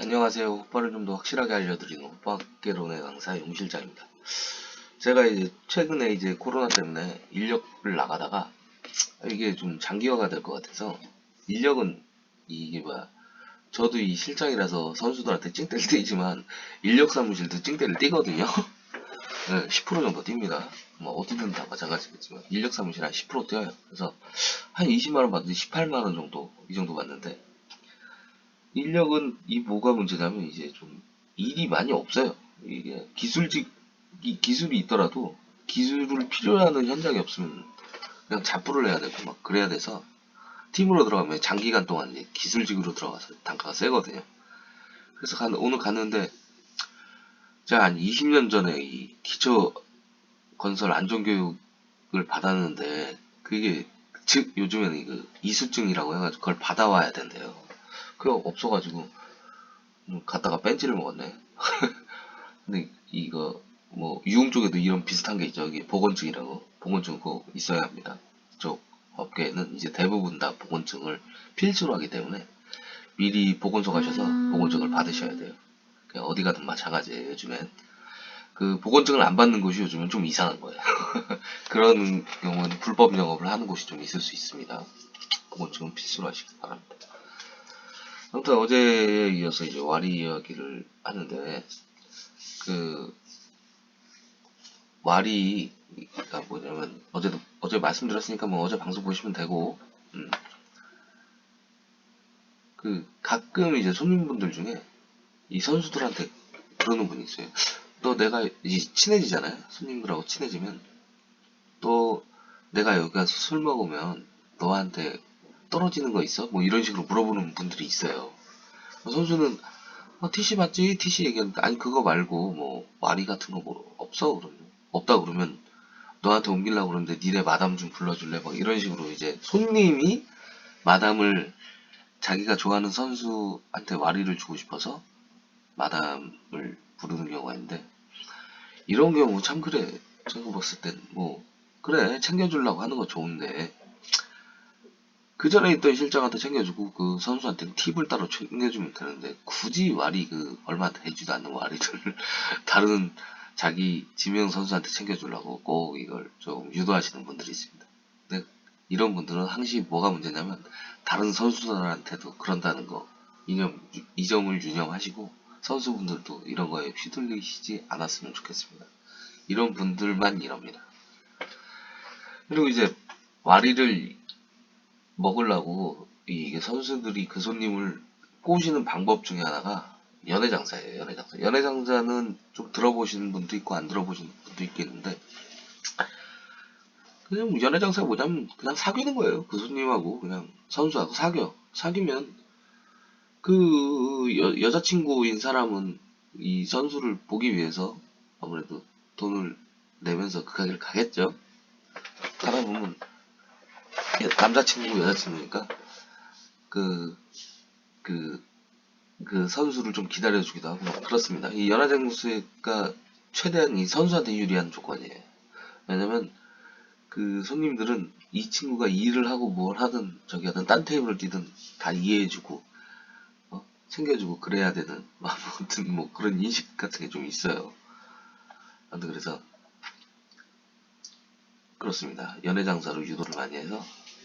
안녕하세요. 호빠를 좀 더 확실하게 알려드리는 호빠개론의 강사 용실장입니다. 제가 이제 최근에 이제 코로나 때문에 인력을 나가다가 이게 좀 장기화가 될 것 같아서 인력은 이게 뭐야 저도 이 실장이라서 선수들한테 찡대를 띄지만 인력 사무실도 찡대를 띄거든요. 네, 10% 정도 띱니다. 뭐 어디든 다 마찬가지겠지만 인력 사무실 한 10% 띄어요. 그래서 한 20만원 받는데 18만원 정도 이 정도 받는데 인력은 이 뭐가 문제냐면 이제 좀 일이 많이 없어요. 이게 기술이 있더라도 기술을 필요로 하는 현장이 없으면 그냥 잡부를 해야 되고 막 그래야 돼서 팀으로 들어가면 장기간 동안 이제 기술직으로 들어가서 단가가 세거든요. 그래서 오늘 갔는데 제가 한 20년 전에 이 기초 건설 안전교육을 받았는데 그게 즉 요즘에는 그 이수증이라고 해가지고 그걸 받아와야 된대요. 그거 없어가지고 갔다가 뺀지를 먹었네. 근데 이거 뭐 유흥 쪽에도 이런 비슷한 게 있죠. 이게 보건증이라고. 보건증 그거 있어야 합니다. 쪽 업계는 이제 대부분 다 보건증을 필수로 하기 때문에 미리 보건소 가셔서 보건증을 받으셔야 돼요. 그냥 어디 가든 마찬가지예요. 요즘엔 그 보건증을 안 받는 곳이 요즘은 좀 이상한 거예요. 그런 경우는 불법 영업을 하는 곳이 좀 있을 수 있습니다. 보건증은 필수로 하시기 바랍니다. 아무튼 어제에 이어서 이제 와리 이야기를 하는데 그 와리가 뭐냐면 어제 말씀드렸으니까 뭐 어제 방송 보시면 되고 그 가끔 이제 손님분들 중에 이 선수들한테 그러는 분이 있어요. 너 내가 이제 친해지잖아요. 손님들하고 친해지면 또 내가 여기 가서 술 먹으면 너한테 떨어지는 거 있어? 뭐 이런 식으로 물어보는 분들이 있어요. 선수는 TC 맞지? TC 얘기하는데 아니 그거 말고 뭐 와리 같은 거 뭐 없어? 그러면 없다 그러면 너한테 옮기려고 그러는데 니네 마담 좀 불러줄래? 막 이런 식으로 이제 손님이 마담을 자기가 좋아하는 선수한테 와리를 주고 싶어서 마담을 부르는 경우가 있는데 이런 경우 참 그래. 제가 봤을 땐 뭐 그래 챙겨주려고 하는 거 좋은데 그 전에 있던 실장한테 챙겨주고 그 선수한테는 팁을 따로 챙겨주면 되는데 굳이 와리 그 얼마 되지도 않는 와리를 다른 자기 지명 선수한테 챙겨주려고 꼭 이걸 좀 유도하시는 분들이 있습니다. 근데 이런 분들은 항시 뭐가 문제냐면 다른 선수들한테도 그런다는 거 이 점을 유념하시고 선수분들도 이런 거에 휘둘리시지 않았으면 좋겠습니다. 이런 분들만 이럽니다. 그리고 이제 와리를 먹으려고 이게 선수들이 그 손님을 꼬시는 방법 중에 하나가 연애장사예요. 연애장사. 연애장사는 좀 들어보시는 분도 있고 안 들어보시는 분도 있겠는데 그냥 연애장사가 뭐냐면 그냥 사귀는 거예요. 그 손님하고 그냥 선수하고 사귀면 그 여자친구인 사람은 이 선수를 보기 위해서 아무래도 돈을 내면서 그 가게를 가겠죠. 가다 보면 남자친구 여자친구니까 그 그 그 선수를 좀 기다려주기도 하고 그렇습니다. 이 연하장수가 최대한 이 선수한테 유리한 조건이에요. 왜냐면 그 손님들은 이 친구가 일을 하고 뭘 하든 저기 하든 딴 테이블을 뛰든 다 이해해주고 챙겨주고 그래야 되는 아무튼 뭐 그런 인식 같은 게 좀 있어요. 아무튼 그래서 그렇습니다. 연애장사로 유도를 많이 해서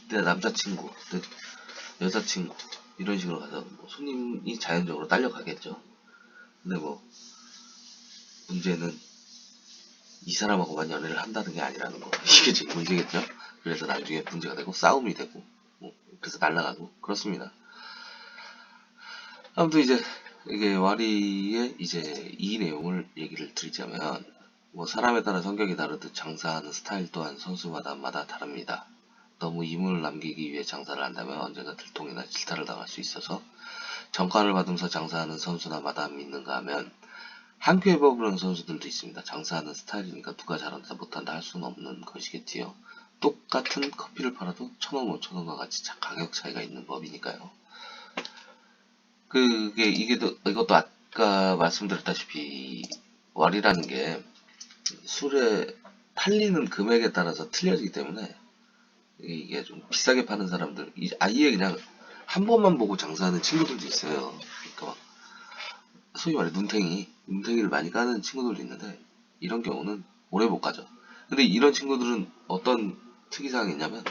내 남자친구, 내 여자친구 이런 식으로 가서 뭐 손님이 자연적으로 딸려가겠죠. 근데 뭐 문제는 이 사람하고만 연애를 한다는 게 아니라는 거. 이게 지금 문제겠죠? 그래서 나중에 문제가 되고 싸움이 되고 뭐 그래서 날아가고 그렇습니다. 아무튼 이제 이게 와리의 이제 이 내용을 얘기를 드리자면 뭐 사람에 따라 성격이 다르듯 장사하는 스타일 또한 선수마다 다릅니다. 너무 이문을 남기기 위해 장사를 한다면 언젠가 들통이나 질타를 당할 수 있어서 정가를 받으면서 장사하는 선수나 마담이 있는가 하면 한 큐에 버무는 선수들도 있습니다. 장사하는 스타일이니까 누가 잘한다 못한다 할 수는 없는 것이겠지요. 똑같은 커피를 팔아도 1,000원, 5,000원과 같이 가격 차이가 있는 법이니까요. 이것도 아까 말씀드렸다시피 월이라는 게 술에 팔리는 금액에 따라서 틀려지기 때문에 이게 좀 비싸게 파는 사람들 아예 그냥 한 번만 보고 장사하는 친구들도 있어요. 그러니까 소위 말해 눈탱이를 많이 까는 친구들도 있는데 이런 경우는 오래 못 가죠. 근데 이런 친구들은 어떤 특이사항이 있냐면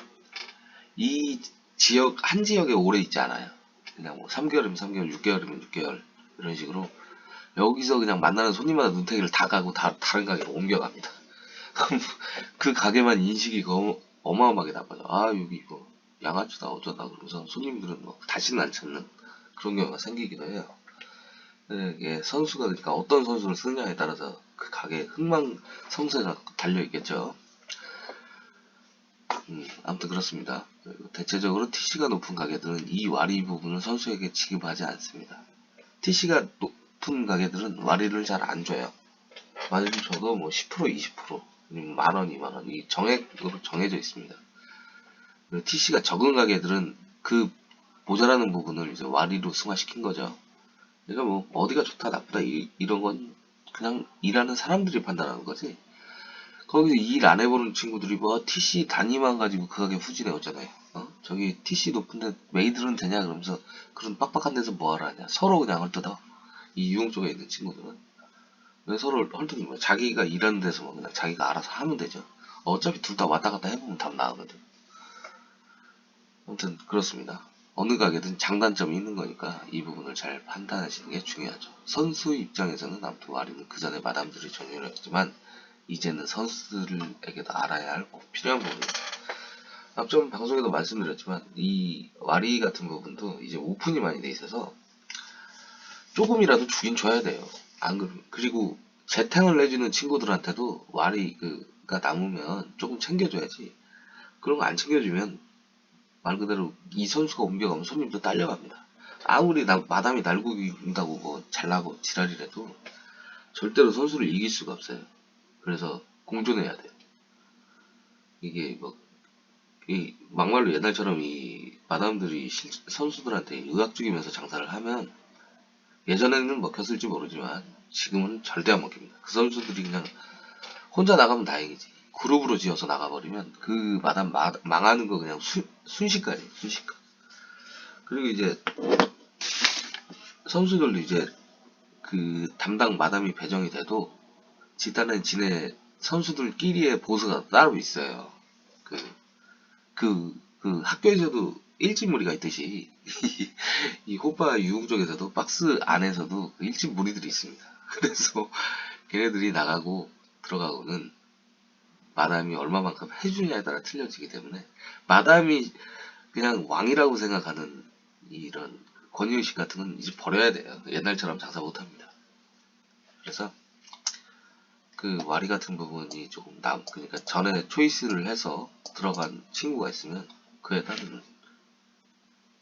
이 지역 한 지역에 오래 있지 않아요. 그냥 뭐 3개월이면 3개월, 6개월이면 6개월 이런 식으로 여기서 그냥 만나는 손님마다 눈탱이를 다 가고 다른 가게로 옮겨갑니다. 그 가게만 인식이 어마어마하게 나빠져. 아 여기 이거 양아치다 어쩌다 그러면서 손님들은 뭐 다시는 안 찾는 그런 경우가 생기기도 해요. 이게 선수가 그러니까 어떤 선수를 쓰느냐에 따라서 그 가게 흥망성쇠가 달려 있겠죠. 아무튼 그렇습니다. 대체적으로 TC가 높은 가게들은 이 와리 부분을 선수에게 지급하지 않습니다. TC가 높은 가게들은 와리를 잘 안 줘요. 만약에 줘도 뭐 10%, 20%, 만원, 2만원, 이 정액으로 정해져 있습니다. TC가 적은 가게들은 그 모자라는 부분을 이제 와리로 승화시킨 거죠. 그러니까 뭐 어디가 좋다 나쁘다 이런 건 그냥 일하는 사람들이 판단하는 거지. 거기서 일 안 해보는 친구들이 뭐 TC 단위만 가지고 그 가게 후진해오잖아요. 저기 TC 높은데 메이드는 되냐 그러면서 그런 빡빡한 데서 뭐하러 하냐. 서로 그냥 헐뜯어. 이 유흥 쪽에 있는 친구들은 왜 서로 헐뜯는 거야. 자기가 일하는 데서 뭐 그냥 자기가 알아서 하면 되죠. 어차피 둘 다 왔다 갔다 해보면 답 나오거든. 아무튼 그렇습니다. 어느 가게든 장단점이 있는 거니까 이 부분을 잘 판단하시는 게 중요하죠. 선수 입장에서는 아무튼 와리는 그 전에 마담들이 전유를 했지만 이제는 선수들에게도 알아야 할 꼭 필요한 부분입니다. 앞전 방송에도 말씀드렸지만 이 와리 같은 부분도 이제 오픈이 많이 돼 있어서 조금이라도 주긴 줘야 돼요. 안 그러면 그리고 재탕을 내주는 친구들한테도 와리가 남으면 조금 챙겨줘야지. 그런 거 안 챙겨주면 말 그대로 이 선수가 옮겨가면 손님도 딸려갑니다. 아무리 마담이 날고 긴다고 뭐 잘나고 지랄이라도 절대로 선수를 이길 수가 없어요. 그래서 공존해야 돼요. 이게 뭐 이 막말로 옛날처럼 이 마담들이 선수들한테 의학 죽이면서 장사를 하면 예전에는 먹혔을지 모르지만 지금은 절대 안 먹힙니다. 그 선수들이 그냥 혼자 나가면 다행이지. 그룹으로 지어서 나가버리면 그 마담 망하는 거 그냥 순식간이에요. 순식간. 그리고 이제 선수들도 이제 그 담당 마담이 배정이 돼도 집단은 지네 선수들끼리의 보스가 따로 있어요. 그 학교에서도 일진 무리가 있듯이 이 호빠 유흥 쪽에서도 박스 안에서도 그 일진 무리들이 있습니다. 그래서 걔네들이 나가고 들어가고는 마담이 얼마만큼 해주냐에 따라 틀려지기 때문에 마담이 그냥 왕이라고 생각하는 이런 권위의식 같은 건 이제 버려야 돼요. 옛날처럼 장사 못합니다. 그래서 그 와리 같은 부분이 조금 그러니까 전에 초이스를 해서 들어간 친구가 있으면 그에 따른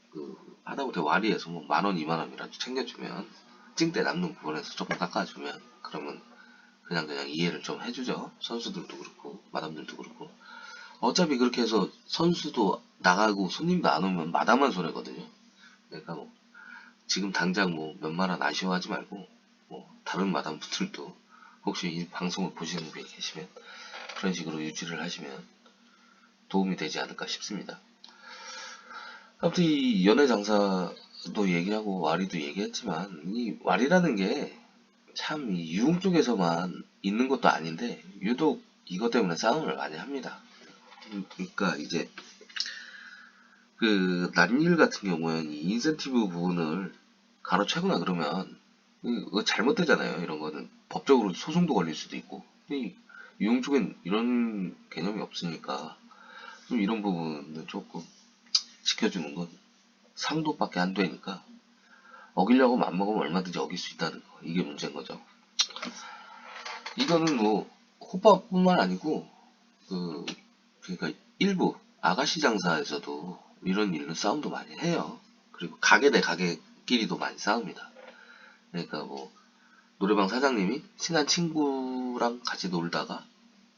그 하다못해 와리에서 뭐 만원, 2만원이라도 챙겨주면 찡대 남는 부분에서 조금 깎아주면 그러면 그냥 이해를 좀 해주죠. 선수들도 그렇고 마담들도 그렇고 어차피 그렇게 해서 선수도 나가고 손님도 안 오면 마담한 손해거든요. 그러니까 뭐 지금 당장 뭐 몇만원 아쉬워하지 말고 뭐 다른 마담분들도 혹시 이 방송을 보시는 분이 계시면 그런 식으로 유지를 하시면 도움이 되지 않을까 싶습니다. 아무튼 이 연애 장사도 얘기하고 와리도 얘기했지만 이 와리라는 게 참 이 유흥 쪽에서만 있는 것도 아닌데 유독 이것 때문에 싸움을 많이 합니다. 그러니까 이제 그 난일 같은 경우에는 이 인센티브 부분을 가로채거나 그러면 이거 잘못되잖아요. 이런 거는 법적으로 소송도 걸릴 수도 있고. 이 유흥 쪽엔 이런 개념이 없으니까 좀 이런 부분은 조금 지켜주는 건 상도밖에 안 되니까 어기려고 맘먹으면 얼마든지 어길 수 있다는 거. 이게 문제인 거죠. 이거는 뭐 호빠뿐만 아니고 그러니까 일부 아가씨 장사에서도 이런 일로 싸움도 많이 해요. 그리고 가게 대 가게끼리도 많이 싸웁니다. 그러니까 뭐 노래방 사장님이 친한 친구랑 같이 놀다가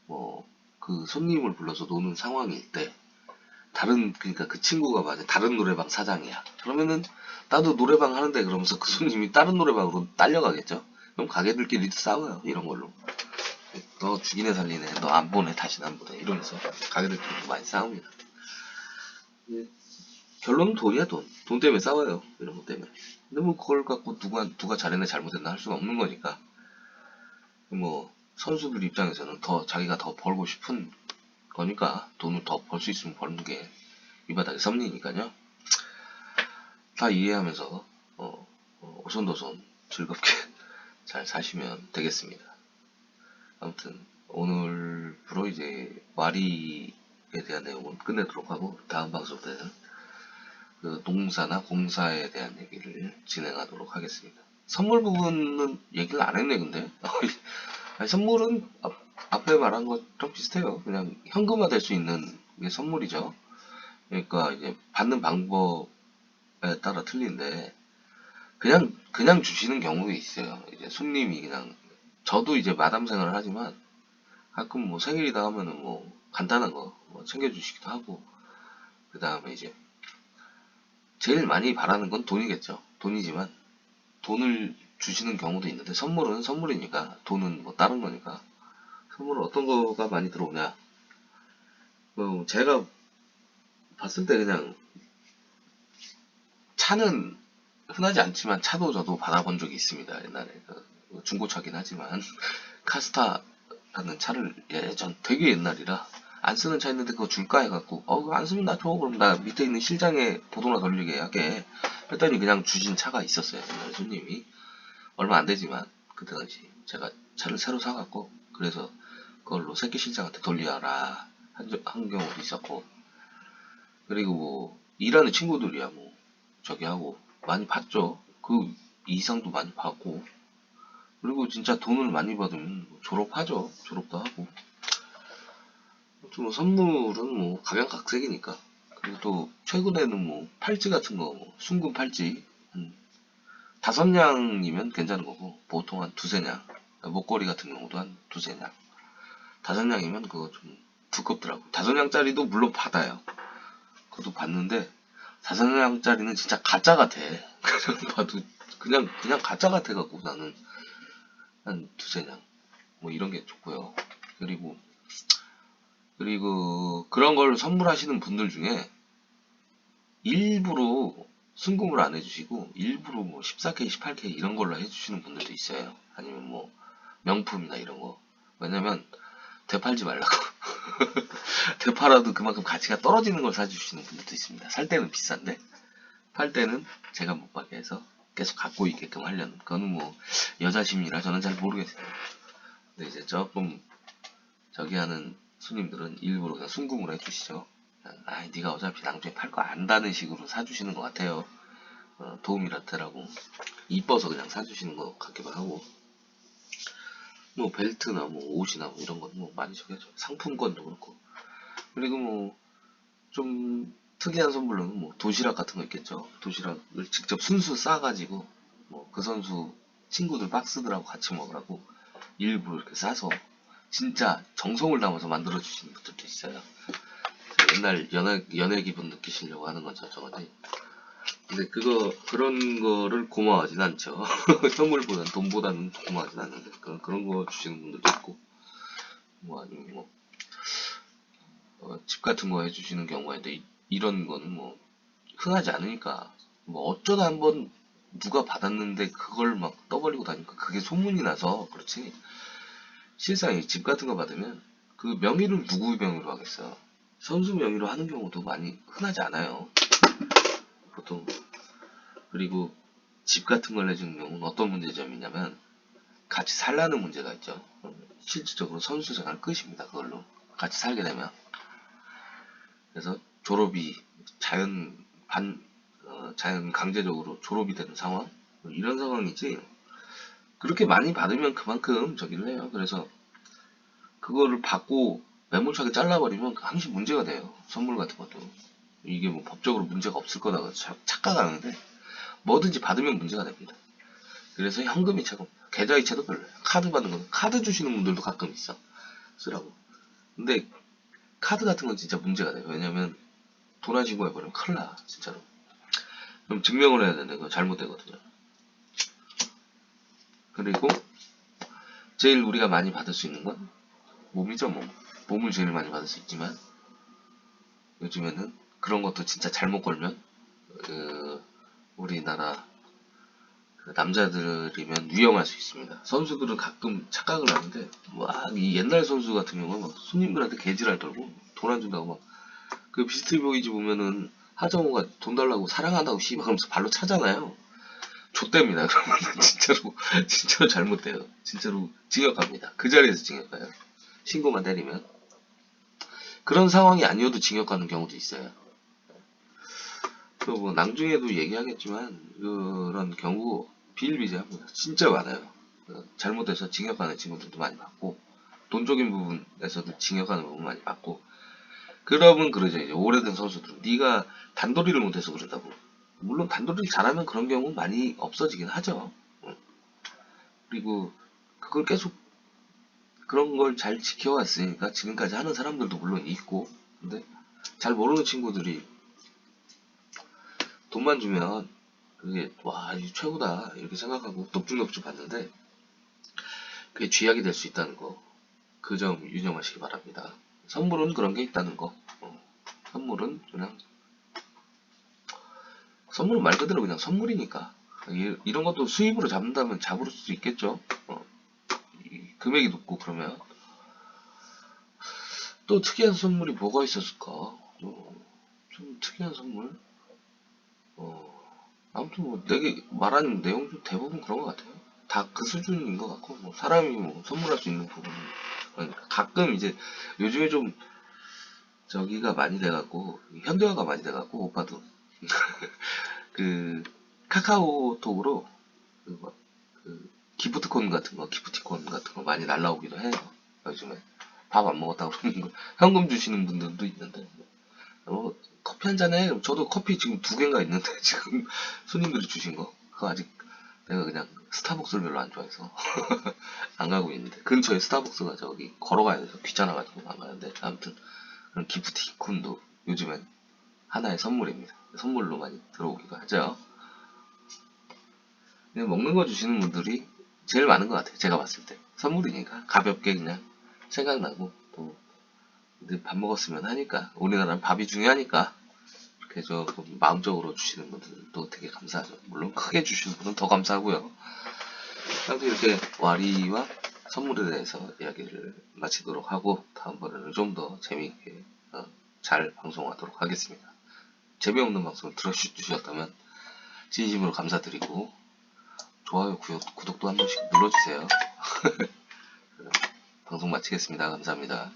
뭐 그 손님을 불러서 노는 상황일 때 그러니까 그 친구가 만약 다른 노래방 사장이야. 그러면은 나도 노래방 하는데 그러면서 그 손님이 다른 노래방으로 딸려가겠죠. 그럼 가게들끼리도 싸워요. 이런 걸로. 너 죽이네 살리네. 너 안 보내 다시는 안 보내. 이러면서 가게들끼리도 많이 싸웁니다. 결론은 돈이야, 돈. 돈 때문에 싸워요. 이런 것 때문에. 근데 뭐 그걸 갖고 누가 잘했나 잘못했나 할 수가 없는 거니까. 뭐 선수들 입장에서는 더 자기가 더 벌고 싶은 거니까 돈을 더 벌 수 있으면 버는 게 이 바닥의 섭리니까요. 다 이해하면서 오손도손 즐겁게 잘 사시면 되겠습니다. 아무튼 오늘부로 이제 와리에 대한 내용은 끝내도록 하고 다음 방송 때는 그 농사나 공사에 대한 얘기를 진행하도록 하겠습니다. 선물 부분은 얘기를 안 했네 근데 아니, 선물은 앞에 말한 것랑 비슷해요. 그냥 현금화 될 수 있는 게 선물이죠. 그러니까 이제 받는 방법에 따라 틀린데 그냥 주시는 경우도 있어요. 이제 손님이 그냥 저도 이제 마담 생활을 하지만 가끔 뭐 생일이다 하면은 뭐 간단한 거뭐 챙겨주시기도 하고 그 다음에 이제 제일 많이 바라는 건 돈이겠죠. 돈이지만 돈을 주시는 경우도 있는데 선물은 선물이니까 돈은 뭐 다른 거니까 선물은 어떤 거가 많이 들어오냐 제가 봤을 때 그냥 차는 흔하지 않지만 차도 저도 받아본 적이 있습니다. 옛날에 중고차긴 하지만 카스타라는 차를 예전 되게 옛날이라 안 쓰는 차 있는데 그거 줄까 해갖고 그거 안 쓰면 나 줘. 그럼 나 밑에 있는 실장에 보도나 돌리게 하게 했더니 그냥 주신 차가 있었어요. 옛날에 손님이 얼마 안 되지만 그때 당시 제가 차를 새로 사갖고 그래서 그걸로 새끼 실장한테 돌려라 한 경우도 있었고 그리고 뭐 일하는 친구들이야 뭐 저기 하고 많이 받죠. 그 이상도 많이 받고 그리고 진짜 돈을 많이 받으면 졸업하죠. 졸업도 하고 뭐 선물은 뭐 각양각색이니까 그리고 또 최근에는 뭐 팔찌 같은 거 순금 팔찌 한 5냥이면 괜찮은 거고 보통 한 2~3냥 목걸이 같은 경우도 한 2~3냥 5냥이면 그거 좀 두껍더라고. 5냥짜리도 물론 받아요. 그것도 받는데 5냥짜리는 진짜 가짜 같아. 그냥 봐도 그냥 가짜 같아 갖고 나는 한 2~3냥 뭐 이런 게 좋고요. 그리고 그런 걸 선물하시는 분들 중에 일부러 순금을 안 해주시고 일부러 뭐 14K, 18K 이런 걸로 해주시는 분들도 있어요. 아니면 뭐 명품이나 이런 거. 왜냐면 되팔지 말라고. 되팔아도 그만큼 가치가 떨어지는 걸 사주시는 분들도 있습니다. 살 때는 비싼데 팔 때는 제가 못 받게 해서 계속 갖고 있게끔 하려는. 그거는 뭐 여자 심리라 저는 잘 모르겠어요. 근데 이제 조금 저기 하는 손님들은 일부러 그냥 순금으로 해주시죠. 네가 어차피 나중에 팔 거 안다는 식으로 사주시는 것 같아요. 도움이라 되라고 이뻐서 그냥 사주시는 것 같기도 하고 뭐 벨트나 뭐 옷이나 뭐 이런 건 뭐 많이 저기하죠. 상품권도 그렇고 그리고 뭐 좀 특이한 선물로는 뭐 도시락 같은 거 있겠죠. 도시락을 직접 순수 싸가지고 뭐 그 선수 친구들 박스들하고 같이 먹으라고 일부러 이렇게 싸서 진짜 정성을 담아서 만들어 주시는 분들도 있어요. 옛날 연애 기분 느끼시려고 하는 거죠, 저거지. 근데 그런 거를 고마워하진 않죠. 선물보다는 돈보다는 고마워하진 않는데 그런 거 주시는 분들도 있고 뭐 아니면 뭐 집 같은 거 해주시는 경우가 있는데 이런 거는 뭐 흔하지 않으니까 뭐 어쩌다 한번 누가 받았는데 그걸 막 떠벌리고 다니까 그게 소문이 나서 그렇지. 실상 집 같은 거 받으면 그 명의를 누구 명의로 하겠어. 선수 명의로 하는 경우도 많이 흔하지 않아요. 보통. 그리고 집 같은 걸 내주는 경우는 어떤 문제점이냐면 같이 살라는 문제가 있죠. 실질적으로 선수 생활 끝입니다. 그걸로 같이 살게 되면. 그래서 졸업이 자연 강제적으로 졸업이 되는 상황 이런 상황이지. 그렇게 많이 받으면 그만큼 저기를 해요. 그래서 그거를 받고 매몰차게 잘라버리면 항상 문제가 돼요. 선물 같은 것도. 이게 뭐 법적으로 문제가 없을 거다 착각하는데 뭐든지 받으면 문제가 됩니다. 그래서 현금이 최고. 계좌이체도 별로예요. 카드 받는 거 카드 주시는 분들도 가끔 있어. 쓰라고. 근데 카드 같은 건 진짜 문제가 돼요. 왜냐면 돈 안 신고해버리면 큰일 나. 진짜로. 그럼 증명을 해야 되는데 그거 잘못되거든요. 그리고 제일 우리가 많이 받을 수 있는 건 몸이죠. 몸을 제일 많이 받을 수 있지만 요즘에는 그런 것도 진짜 잘못 걸면 우리나라 그 남자들이면 위험할 수 있습니다. 선수들은 가끔 착각을 하는데 이 옛날 선수 같은 경우는 막 손님들한테 개지랄 떨고 돈 안 준다고 막 그 비스트 보이즈 보면은 하정우가 돈 달라고 사랑한다고 씨발 그러면서 발로 차잖아요. 좆됩니다. 그러면 진짜로 잘못돼요. 진짜로 징역합니다. 그 자리에서 징역가요. 신고만 때리면 그런 상황이 아니어도 징역 가는 경우도 있어요. 또 뭐 나중에도 얘기하겠지만 그런 경우 비일비재합니다. 진짜 많아요. 잘못해서 징역 가는 친구들도 많이 봤고 돈적인 부분에서도 징역 가는 부분 많이 봤고 그러면 그러죠. 이제 오래된 선수들은 네가 단도리를 못해서 그런다고. 물론 단도리를 잘하면 그런 경우 많이 없어지긴 하죠. 그리고 그걸 계속 그런 걸 잘 지켜왔으니까 지금까지 하는 사람들도 물론 있고 근데 잘 모르는 친구들이 돈만 주면 그게 와 이게 최고다 이렇게 생각하고 넙죽넙죽 받는데 그게 쥐약이 될 수 있다는 거 그 점 유념하시기 바랍니다. 선물은 그런 게 있다는 거. 선물은 그냥 선물은 말 그대로 그냥 선물이니까 이런 것도 수입으로 잡는다면 잡을 수 있겠죠. 금액이 높고 그러면 또 특이한 선물이 뭐가 있었을까? 좀 특이한 선물? 아무튼 뭐 내게 말하는 내용 중 대부분 그런 것 같아요. 다 그 수준인 것 같고 뭐 사람이 뭐 선물할 수 있는 부분은 그러니까 가끔 이제 요즘에 좀 저기가 많이 돼갖고 현대화가 많이 돼갖고 오빠도 그 카카오톡으로 그 기프트콘 같은 거 기프티콘 같은 거 많이 날라오기도 해요. 요즘에 밥 안 먹었다고 그러는 거 현금 주시는 분들도 있는데 커피 한 잔에 저도 커피 지금 2개인가 있는데 지금 손님들이 주신 거 그거 아직 내가 그냥 스타벅스를 별로 안 좋아해서 안 가고 있는데 근처에 스타벅스가 저기 걸어가야 돼서 귀찮아가지고 안 가는데 아무튼 그런 기프티콘도 요즘엔 하나의 선물입니다. 선물로 많이 들어오기도 하죠. 그냥 먹는 거 주시는 분들이 제일 많은 것 같아요. 제가 봤을 때 선물이니까 가볍게 그냥 생각나고 또 밥 먹었으면 하니까 우리나라는 밥이 중요하니까 이렇게 조금 마음적으로 주시는 분들도 되게 감사하죠. 물론 크게 주시는 분은 더 감사하고요. 아무튼 이렇게 와리와 선물에 대해서 이야기를 마치도록 하고 다음번에는 좀 더 재미있게 잘 방송하도록 하겠습니다. 재미없는 방송 들어주셨다면 진심으로 감사드리고 좋아요, 구독도 한 번씩 눌러주세요. 방송 마치겠습니다. 감사합니다.